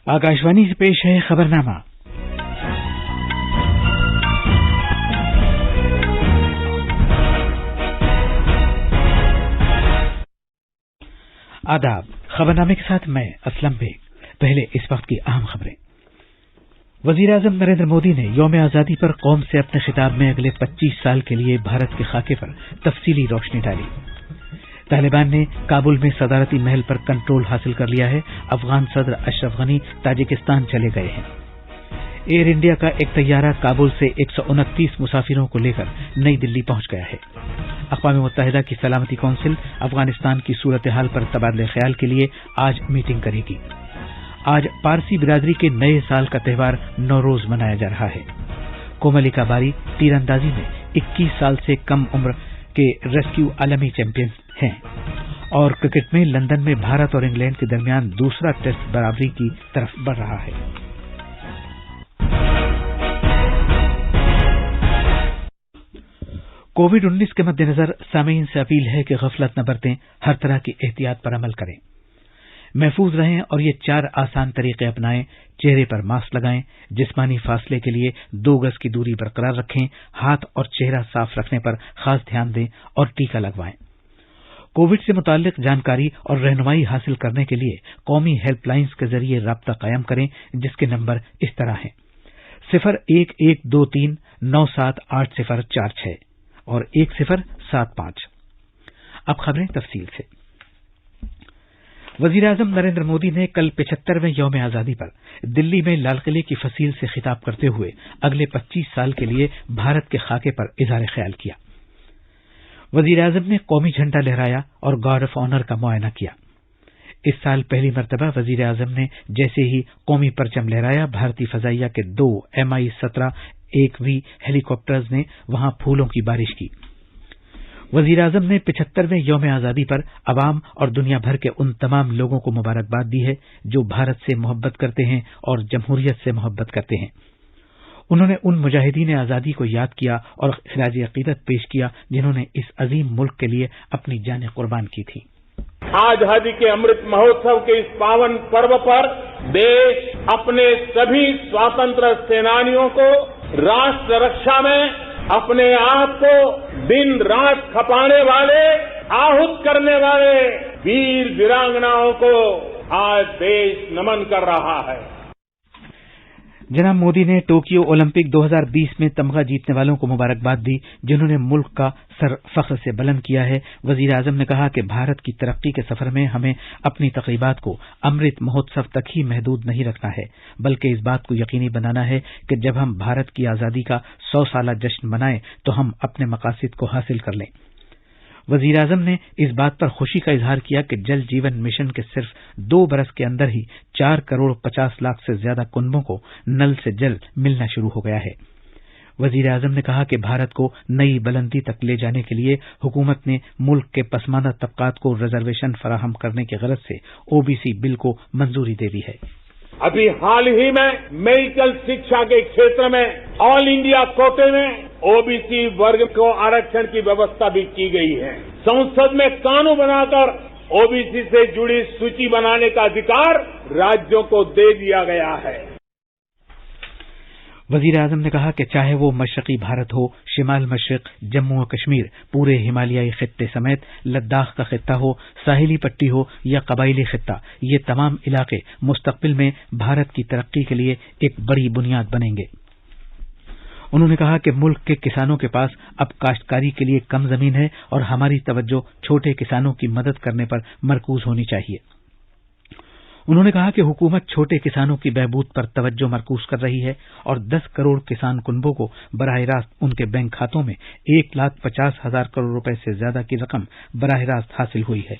आकाशवाणी से पेश है खबरनामा। आदाब। खबरनामे के साथ मैं असलम बेग। पहले इस वक्त की अहम खबरें। वजीर-ए-आजम नरेंद्र मोदी ने यौम आजादी पर कौम से अपने खिताब में अगले 25 साल के लिए भारत के खाके पर तफसीली रोशनी डाली। तालिबान ने काबुल में सदारती महल पर कंट्रोल हासिल कर लिया है। अफगान सदर अशरफ गनी ताजिकिस्तान चले गए हैं। एयर इंडिया का एक तैयारा काबुल से 129 मुसाफिरों को लेकर नई दिल्ली पहुंच गया है। अक़वाम मुत्तहिदा की सलामती कौंसिल अफगानिस्तान की सूरत हाल पर तबादले ख्याल के लिए आज मीटिंग करेगी। आज पारसी बिरादरी के नए साल का त्यौहार नौरोज मनाया जा रहा है। कोमलिका बारी तीरंदाजी में 21 साल से कम उम्र के रेस्क्यू आलमी चैंपियन हैं। और क्रिकेट में लंदन में भारत और इंग्लैंड के दरमियान दूसरा टेस्ट बराबरी की तरफ बढ़ रहा है। कोविड-19 के मद्देनजर सामीन से अपील है कि गफलत न बरतें, हर तरह की एहतियात पर अमल करें, महफूज रहें और ये 4 आसान तरीके अपनाएं। चेहरे पर मास्क लगाएं, जिस्मानी फासले के लिए 2 गज की दूरी बरकरार रखें, हाथ और चेहरा साफ रखने पर खास ध्यान दें और टीका लगवाएं। कोविड से मुताल्लिक जानकारी और रहनुमाई हासिल करने के लिए कौमी हेल्पलाइंस के जरिए राब्ता कायम करें, जिसके नंबर इस तरह हैं 0112397806 और 1075। अब खबरें तफसील से। वजीर-ए-आजम नरेंद्र मोदी ने कल 75वें यौम आजादी पर दिल्ली में लाल किले की फसील से खिताब करते हुए अगले 25 साल के लिए भारत के खाके पर इज़हार ख्याल किया। वजीर-ए-आजम ने कौमी झंडा लहराया और गार्ड ऑफ ऑनर का मुआयना किया। इस साल पहली मर्तबा वजीर-ए-आजम ने जैसे ही कौमी परचम लहराया, भारतीय फजाइया के 2 MI-17 1V हेलीकॉप्टर्स ने वहां फूलों की बारिश की। वजीर-ए-आजम ने 75वें यौम आजादी पर अवाम और दुनिया भर के उन तमाम लोगों को मुबारकबाद दी है जो भारत से मोहब्बत करते हैं और जमहूरियत से मोहब्बत करते हैं। उन्होंने उन मुजाहिदीन आजादी को याद किया और खिराज अकीदत पेश किया जिन्होंने इस अजीम मुल्क के लिए अपनी जानें कुर्बान की थी। आजादी के अमृत महोत्सव के इस पावन पर्व पर देश अपने सभी स्वतंत्र सेनानियों को राष्ट्र रक्षा में अपने आप को दिन रात खपाने वाले, आहूत करने वाले वीर वीरांगनाओं को आज देश नमन कर रहा है। जनाब मोदी ने टोक्यो ओलंपिक 2020 में तमगा जीतने वालों को मुबारकबाद दी, जिन्होंने मुल्क का सर फख्र से बुलंद किया है। वजीर-ए-आजम ने कहा कि भारत की तरक्की के सफर में हमें अपनी तकरीबात को अमृत महोत्सव तक ही महदूद नहीं रखना है, बल्कि इस बात को यकीनी बनाना है कि जब हम भारत की आजादी का 100 साला जश्न मनाएं तो हम अपने मकासद को हासिल कर लें। वजीर-ए-आजम ने इस बात पर खुशी का इजहार किया कि जल जीवन मिशन के सिर्फ 2 बरस के अंदर ही 4 करोड़ 50 लाख से ज्यादा कुनबों को नल से जल मिलना शुरू हो गया है। वजीर-ए-आजम ने कहा कि भारत को नई बुलंदी तक ले जाने के लिए हुकूमत ने मुल्क के पसमानदा तबकात को रिजर्वेशन फराहम करने की गरज से OBC बिल को मंजूरी दे दी है। अभी हाल ही में मेडिकल शिक्षा के क्षेत्र में ऑल इंडिया कोटे में OBC वर्ग को आरक्षण की व्यवस्था भी की गई है। संसद में कानून बनाकर OBC से जुड़ी सूची बनाने का अधिकार राज्यों को दे दिया गया है। वजीर-ए-आजम ने कहा कि चाहे वो मशरकी भारत हो, शिमाल मशरक, जम्मू और कश्मीर, पूरे हिमालयाई खित्ते समेत लद्दाख का खित्ता हो, साहिली पट्टी हो या कबायली खित्ता, ये तमाम इलाके मुस्तकबिल में भारत की तरक्की के लिए एक बड़ी बुनियाद बनेंगे। उन्होंने कहा कि मुल्क के किसानों के पास अब काश्तकारी के लिए कम जमीन है और हमारी तवज्जो छोटे किसानों की मदद करने पर मरकूज होनी चाहिए। उन्होंने कहा कि हुकूमत छोटे किसानों की बहबूद पर तवज्जो मरकूज कर रही है और 10 करोड़ किसान कुनबों को बराह रास्त उनके बैंक खातों में 1,50,000 करोड़ रुपए से ज्यादा की रकम बराह रास्त हासिल हुई है।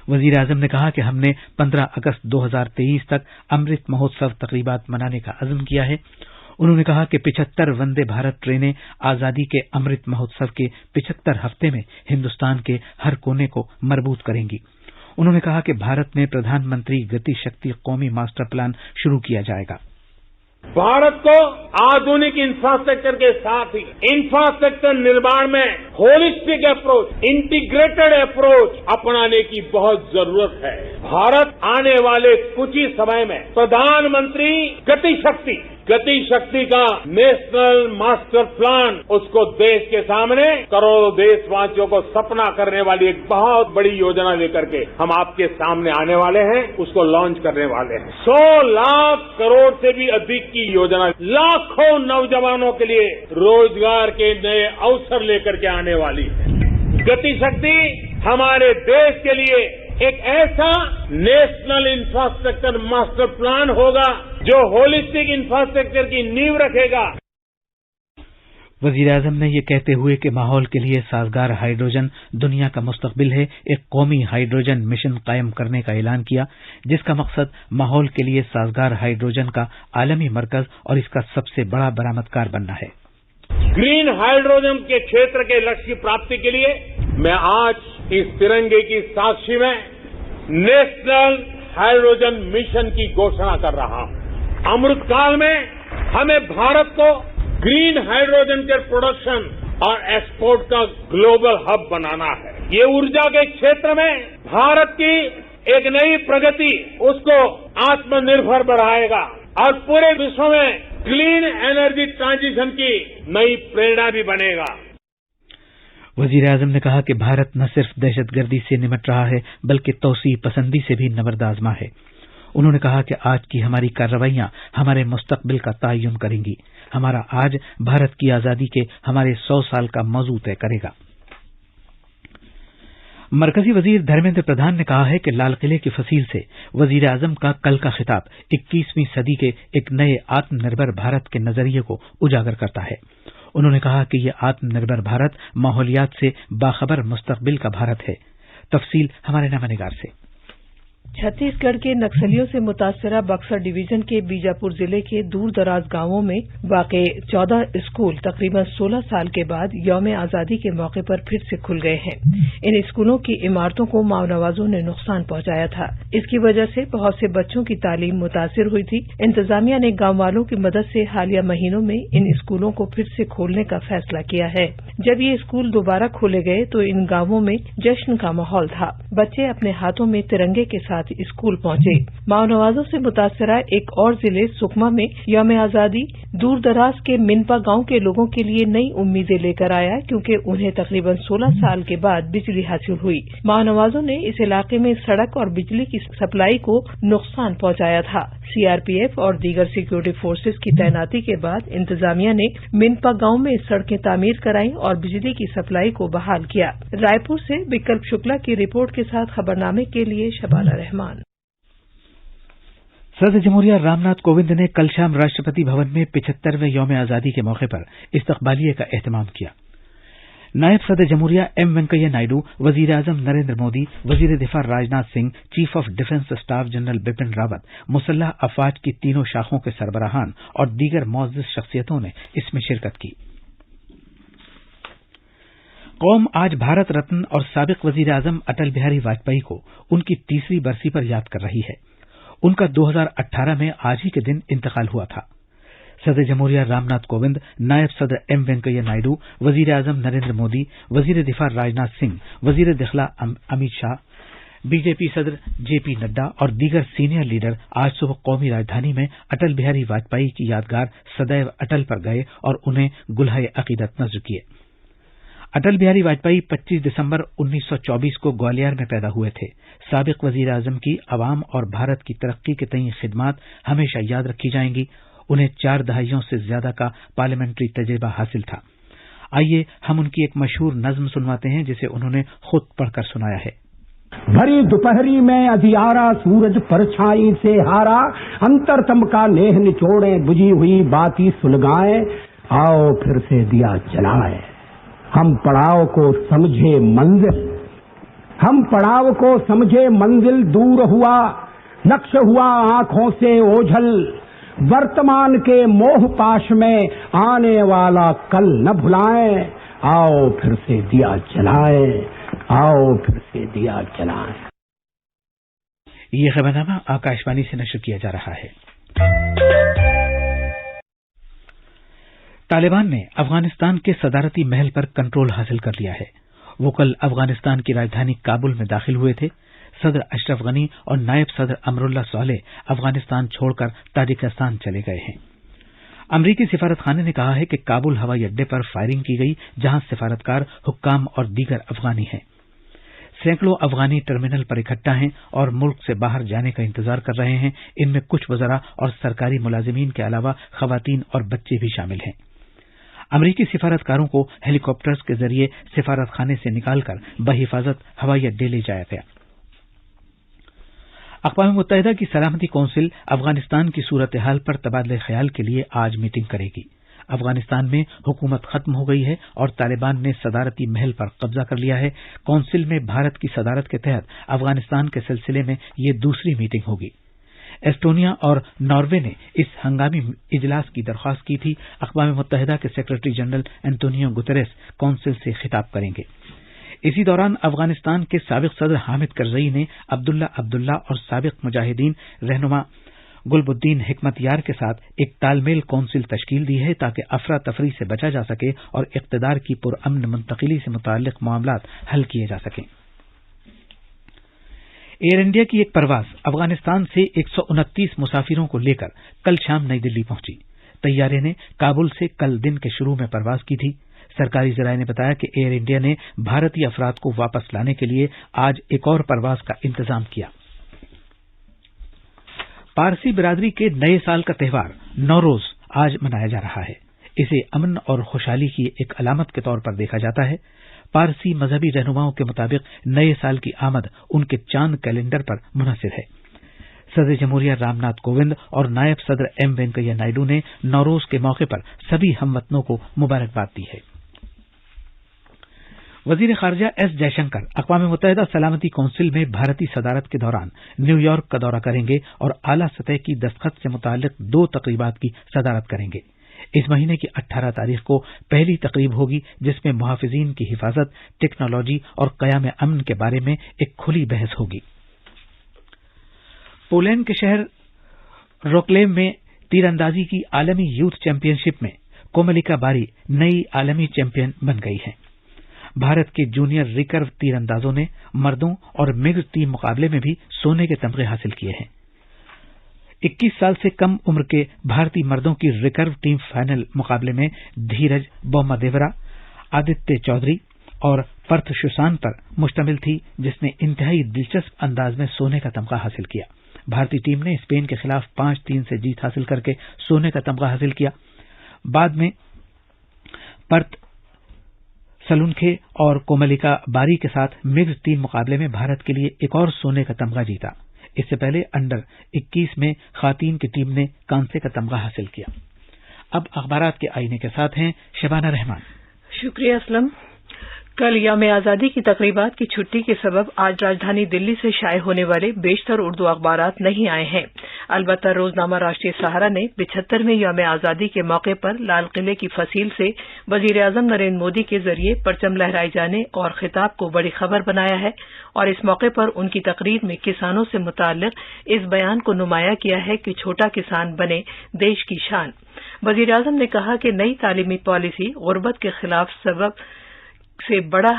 वजीर-ए-आजम ने कहा कि हमने 15 अगस्त 2023 तक अमृत महोत्सव तकरीबात मनाने का अज़्म किया है। उन्होंने कहा कि 75 वंदे भारत ट्रेनें आजादी के अमृत महोत्सव के 75 हफ्ते में हिंदुस्तान के हर कोने को मरबूत करेंगी। उन्होंने कहा कि भारत में प्रधानमंत्री गति शक्ति कौमी मास्टर प्लान शुरू किया जाएगा। भारत को आधुनिक इंफ्रास्ट्रक्चर के साथ ही इंफ्रास्ट्रक्चर निर्माण में होलिस्टिक अप्रोच, इंटीग्रेटेड अप्रोच अपनाने की बहुत जरूरत है। भारत आने वाले कुछ ही समय में प्रधानमंत्री गति शक्ति का नेशनल मास्टर प्लान, उसको देश के सामने करोड़ों देशवासियों को सपना करने वाली एक बहुत बड़ी योजना लेकर के हम आपके सामने आने वाले हैं, उसको लॉन्च करने वाले हैं। 100 लाख करोड़ से भी अधिक की योजना लाखों नौजवानों के लिए रोजगार के नए अवसर लेकर के आने वाली है। गति शक्ति हमारे देश के लिए एक ऐसा नेशनल इंफ्रास्ट्रक्चर मास्टर प्लान होगा जो होलिस्टिक इंफ्रास्ट्रक्चर की नींव रखेगा। वजीर आजम ने ये कहते हुए कि माहौल के लिए साजगार हाइड्रोजन दुनिया का मुस्तकबिल है, एक कौमी हाइड्रोजन मिशन कायम करने का ऐलान किया, जिसका मकसद माहौल के लिए साजगार हाइड्रोजन का आलमी मरकज और इसका सबसे बड़ा बरामदकार बनना है। ग्रीन हाइड्रोजन के क्षेत्र के लक्ष्य की प्राप्ति के लिए मैं आज इस तिरंगे की साक्षी में नेशनल हाइड्रोजन मिशन की घोषणा कर रहा हूं। अमृतकाल में हमें भारत को ग्रीन हाइड्रोजन के प्रोडक्शन और एक्सपोर्ट का ग्लोबल हब बनाना है। ये ऊर्जा के क्षेत्र में भारत की एक नई प्रगति उसको आत्मनिर्भर बढ़ाएगा और पूरे विश्व में क्लीन एनर्जी ट्रांजिशन की नई प्रेरणा भी बनेगा। वजीर आजम ने कहा कि भारत न सिर्फ दहशतगर्दी से निपट रहा है बल्कि तौसीह पसंदी से भी नबर्द आजमा है। उन्होंने कहा कि आज की हमारी कार्रवाइयां हमारे मुस्तकबिल का तयन करेंगी। हमारा आज भारत की आजादी के हमारे 100 साल का मौजू तय करेगा। मरकजी वजीर धर्मेंद्र प्रधान ने कहा है कि लाल किले की फसील से वजीर आजम का कल का खिताब 21वीं सदी के एक नए आत्मनिर्भर भारत के नजरिए को उजागर करता है। उन्होंने कहा कि यह आत्मनिर्भर भारत माहौलियात से बाखबर मुस्तकबिल का भारत है। तफसील हमारे नामनिगार से। छत्तीसगढ़ के नक्सलियों से मुतासरा बक्सर डिवीजन के बीजापुर जिले के दूर दराज गांवों में वाक़े 14 स्कूल तकरीबन 16 साल के बाद यौम आजादी के मौके पर फिर से खुल गए हैं। इन स्कूलों की इमारतों को माओनवाजों ने नुकसान पहुंचाया था। इसकी वजह से बहुत से बच्चों की तालीम मुतासिर हुई थी। इंतजामिया ने गांव वालों की मदद से हालिया महीनों में इन स्कूलों को फिर से खोलने का फैसला किया है। जब ये स्कूल दोबारा खोले गए तो इन गांवों में जश्न का माहौल था। बच्चे अपने हाथों में तिरंगे के साथ स्कूल पहुंचे। माओनवाजों से मुतासरा एक और जिले सुकमा में यौम आजादी दूर दराज के मिनपा गांव के लोगों के लिए नई उम्मीदें लेकर आया, क्योंकि उन्हें तकरीबन 16 साल के बाद बिजली हासिल हुई। माओनवाजों ने इस इलाके में सड़क और बिजली की सप्लाई को नुकसान पहुंचाया था। सीआरपीएफ और दीगर सिक्योरिटी फोर्सेज की तैनाती के बाद इंतजामिया ने मिनपा गांव में सड़कें तामीर कराई और बिजली की सप्लाई को बहाल किया। रायपुर से विकल्प शुक्ला की रिपोर्ट के साथ खबरनामे के लिए शबाना रहमान। सदर जमहूरिया रामनाथ कोविंद ने कल शाम राष्ट्रपति भवन में 75वें यौम आजादी के मौके पर इस्तकबालिये का एहतमाम किया। नायब सदर जमहूरिया एम वेंकैया नायडू, वजीर आजम नरेंद्र मोदी, वजीर दिफा Rajnath Singh, chief of defence staff general Bipin Rawat, मुसल्लह अफवाज की तीनों शाखों के सरबराहान और दीगर मुअज़्ज़ज़ शख्सियतों ने इसमें शिरकत की। कौम आज भारत रत्न और साबिक वजीर आजम अटल बिहारी वाजपेयी को उनकी 30वीं बरसी पर याद कर रही है। उनका 2018 में आज ही के दिन इंतकाल हुआ था। सदर जमहूरिया रामनाथ कोविंद, नायब सदर एम वेंकैया नायडू, वजीर आजम नरेंद्र मोदी, वजीर दिफा राजनाथ सिंह, वजीर दाखिला अमित शाह, बीजेपी सदर जेपी नड्डा और दीगर सीनियर लीडर आज सुबह कौमी राजधानी में अटल बिहारी वाजपेयी की यादगार सदैव अटल पर गए और उन्हें गुल्हाए अकीदत नज़्र किए। अटल बिहारी वाजपेयी 25 दिसंबर 1924 को ग्वालियर में पैदा हुए थे। साबिक वजीर आजम की अवाम और भारत की तरक्की के तईं खिदमात हमेशा याद रखी जाएंगी। उन्हें 4 दहाइयों से ज्यादा का पार्लियामेंट्री तजुर्बा हासिल था। आइए हम उनकी एक मशहूर नज्म सुनवाते हैं जिसे उन्होंने खुद पढ़कर सुनाया है। भरी दोपहरी में अधियारा सूरज परछाई से हारा, अंतरतम का नेह निचोड़े बुझी हुई बाती सुलगाए, आओ फिर से दिया जलाए। हम पड़ाव को समझे मंजिल दूर हुआ, नक्श हुआ आंखों से ओझल, वर्तमान के मोह पाश में आने वाला कल न भुलाएं, आओ फिर से दिया जलाए, आओ फिर से दिया जलाएं। ये खबरनामा आकाशवाणी से नशर किया जा रहा है। طالبان نے افغانستان کے صدارتی محل پر کنٹرول حاصل کر لیا ہے. وہ کل افغانستان کی راجدھانی کابل میں داخل ہوئے تھے. صدر اشرف غنی اور نائب صدر امراللہ صالح افغانستان چھوڑ کر تاجکستان چلے گئے ہیں. امریکی سفارت خانے نے کہا ہے کہ کابل ہوائی اڈے پر فائرنگ کی گئی جہاں سفارتکار، حکام اور دیگر افغانی ہیں. سینکڑوں افغانی ٹرمینل پر اکٹھا ہیں اور ملک سے باہر جانے کا انتظار کر رہے ہیں. ان میں کچھ وزراء اور سرکاری ملازمین کے علاوہ خواتین اور بچے بھی شامل ہیں. امریکی سفارتکاروں کو ہیلی کاپٹرز کے ذریعے سفارت خانے سے نکال کر بحفاظت ہوائی اڈے لے جایا گیا. اقوام متحدہ کی سلامتی کونسل افغانستان کی صورتحال پر تبادلہ خیال کے لیے آج میٹنگ کرے گی. افغانستان میں حکومت ختم ہو گئی ہے اور طالبان نے صدارتی محل پر قبضہ کر لیا ہے. کونسل میں بھارت کی صدارت کے تحت افغانستان کے سلسلے میں یہ دوسری میٹنگ ہوگی. ایسٹونیا اور ناروے نے اس ہنگامی اجلاس کی درخواست کی تھی. اقوام متحدہ کے سیکرٹری جنرل انتونیو گتریس کونسل سے خطاب کریں گے. اسی دوران افغانستان کے سابق صدر حامد کرزئی نے عبداللہ اور سابق مجاہدین رہنما گلب الدین حکمت یار کے ساتھ ایک تال میل کونسل تشکیل دی ہے تاکہ افراتفری سے بچا جا سکے اور اقتدار کی پرامن منتقلی سے متعلق معاملات حل کیے جا سکیں. ایئر انڈیا کی ایک پرواز افغانستان سے 129 مسافروں کو لے کر کل شام نئی دلی پہنچی. طیارے نے کابل سے کل دن کے شروع میں پرواز کی تھی. سرکاری ذرائع نے بتایا کہ ایئر انڈیا نے بھارتی افراد کو واپس لانے کے لیے آج ایک اور پرواز کا انتظام کیا. پارسی برادری کے نئے سال کا تہوار نوروز آج منایا جا رہا ہے. اسے امن اور خوشحالی کی ایک علامت کے طور پر دیکھا جاتا ہے. پارسی مذہبی رہنماؤں کے مطابق نئے سال کی آمد ان کے چاند کیلنڈر پر منحصر ہے. صدر جمہوریہ رام ناتھ کووند اور نائب صدر ایم وینکیا نائیڈو نے نوروز کے موقع پر سبھی ہم وطنوں کو مبارکباد دی ہے. وزیر خارجہ ایس جے شنکر اقوام متحدہ سلامتی کونسل میں بھارتی صدارت کے دوران نیو یارک کا دورہ کریں گے اور اعلی سطح کی دستخط سے متعلق 2 تقریبات کی صدارت کریں گے. اس مہینے کی 18 تاریخ کو پہلی تقریب ہوگی جس میں محافظین کی حفاظت، ٹیکنالوجی اور قیام امن کے بارے میں ایک کھلی بحث ہوگی. پولینڈ کے شہر روکلیم میں تیر اندازی کی عالمی یوتھ چیمپئن شپ میں کوملیکا باری نئی عالمی چیمپئن بن گئی ہیں. بھارت کے جونیئر ریکرو تیر اندازوں نے مردوں اور مکسڈ ٹیم مقابلے میں بھی سونے کے تمغے حاصل کیے ہیں. 21 سال سے کم عمر کے بھارتی مردوں کی ریکرو ٹیم فائنل مقابلے میں دھیرج بوما دیورا، آدتیہ چودھری اور پرتھ شوسان پر مشتمل تھی جس نے انتہائی دلچسپ انداز میں سونے کا تمغہ حاصل کیا. بھارتی ٹیم نے اسپین کے خلاف 5-3 سے جیت حاصل کر کے سونے کا تمغہ حاصل کیا. بعد میں پرتھ سلونکھے اور کوملیکا باری کے ساتھ مکسڈ ٹیم مقابلے میں بھارت کے لیے ایک اور سونے کا تمغہ جیتا. اس سے پہلے انڈر 21 میں خواتین کی ٹیم نے کانسے کا تمغہ حاصل کیا. اب اخبارات کے آئینے کے ساتھ ہیں شبانہ رحمان. شکریہ اسلم. کل یوم آزادی کی تقریبات کی چھٹی کے سبب آج راجدھانی دلی سے شائع ہونے والے بیشتر اردو اخبارات نہیں آئے ہیں. البتہ روزنامہ راشٹریہ سہارا نے 75ویں یوم آزادی کے موقع پر لال قلعے کی فصیل سے وزیر اعظم نریندر مودی کے ذریعے پرچم لہرائے جانے اور خطاب کو بڑی خبر بنایا ہے اور اس موقع پر ان کی تقریر میں کسانوں سے متعلق اس بیان کو نمایاں کیا ہے کہ چھوٹا کسان بنے دیش کی شان. وزیر اعظم نے کہا کہ نئی تعلیمی پالیسی غربت کے خلاف سب سے بڑا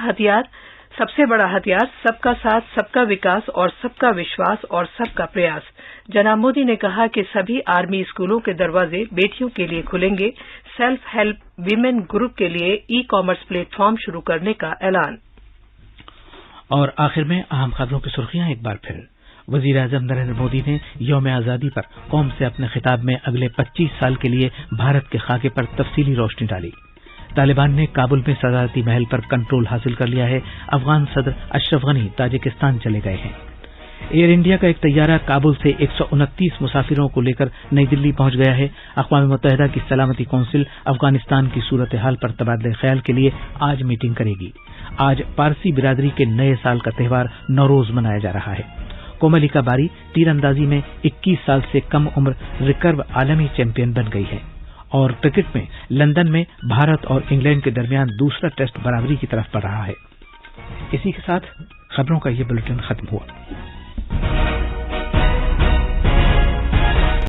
ہتھیار سب کا ساتھ، سب کا وکاس اور سب کا وشواس اور سب کا پریاس. جناب مودی نے کہا کہ سبھی آرمی اسکولوں کے دروازے بیٹیوں کے لیے کھلیں گے. سیلف ہیلپ ویمن گروپ کے لیے ای کامرس پلیٹ فارم شروع کرنے کا اعلان. اور آخر میں اہم خبروں کی سرخیاں ایک بار پھر. وزیر اعظم نریندر مودی نے یوم آزادی پر قوم سے اپنے خطاب میں اگلے 25 سال کے لیے بھارت کے خاکے پر تفصیلی روشنی ڈالی. طالبان نے کابل میں صدارتی محل پر کنٹرول حاصل کر لیا ہے. افغان صدر اشرف غنی تاجکستان چلے گئے ہیں. ایئر انڈیا کا ایک طیارہ کابل سے 129 مسافروں کو لے کر نئی دلی پہنچ گیا ہے. اقوام متحدہ کی سلامتی کونسل افغانستان کی صورتحال پر تبادلہ خیال کے لیے آج میٹنگ کرے گی. آج پارسی برادری کے نئے سال کا تہوار نوروز منایا جا رہا ہے. کوملیکا باری تیر اندازی میں 21 سال سے کم عمر ریکرو عالمی چیمپئن بن گئی ہے. اور کرکٹ میں لندن میں بھارت اور انگلینڈ کے درمیان دوسرا ٹیسٹ برابری کی طرف بڑھ رہا ہے. اسی کے ساتھ خبروں کا یہ بلیٹن ختم ہوا.